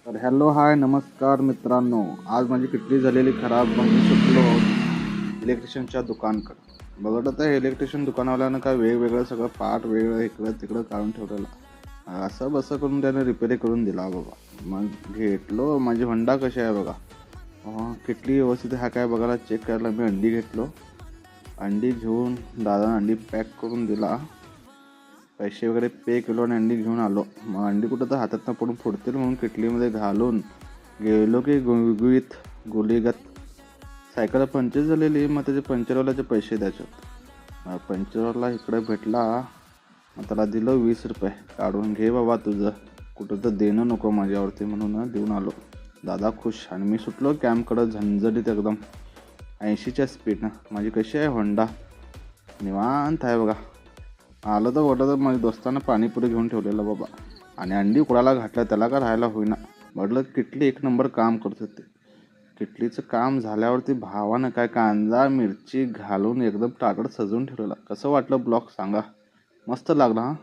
तर hello hi नमस्कार मित्रांनो. आज माझी किटली झालेली खराब, मग मी सुटलो इलेक्ट्रिशियनच्या दुकानकडं. बघत होता इलेक्ट्रिशियन दुकानवाल्यानं काय वेगवेगळं सगळं पार्ट वेगळं इकडं तिकडं काढून ठेवलेलं. असं बसं करून त्याने रिपेअरी करून दिला बाबा. मग घेतलो माझी होंडा कशी आहे बघा. किटली व्यवस्थित हा काय बघायला चेक करायला मी अंडी घेतलो. अंडी घेऊन दादा अंडी पॅक करून दिला. पैसे वगैरे पे केलो आणि अंडी घेऊन आलो. मग अंडी कुठं तर हातातनं पडून फुटतील म्हणून किटलीमध्ये घालून गेलो की गुळगुळीत गोलीगत. सायकल पंचर झालेली, मग त्याचे पंचरवाल्याचे पैसे द्यायचे होते. पंचरवाला इकडे भेटला, मग त्याला दिलं 20 रुपये. काढून घे बाबा तुझं, कुठं तर देणं नको माझ्यावरती म्हणून देऊन आलो. दादा खुश आणि मी सुटलो कॅम्पकडं झंझटीत एकदम 80च्या स्पीडनं. माझी कशी आहे होंडा, निवांत आहे बघा. आलं तर वाटलं तर माझ्या दोस्तानं पाणीपुरी घेऊन ठेवलेलं बाबा, आणि अंडी कुडाला घातलं त्याला का राहायला होईना. म्हटलं किटली एक नंबर काम करत होते. किटलीचं काम झाल्यावरती भावानं काय कांदा मिरची घालून एकदम ताटत सजवून ठेवलेला. कसं वाटलं ब्लॉग सांगा. मस्त लागला हा.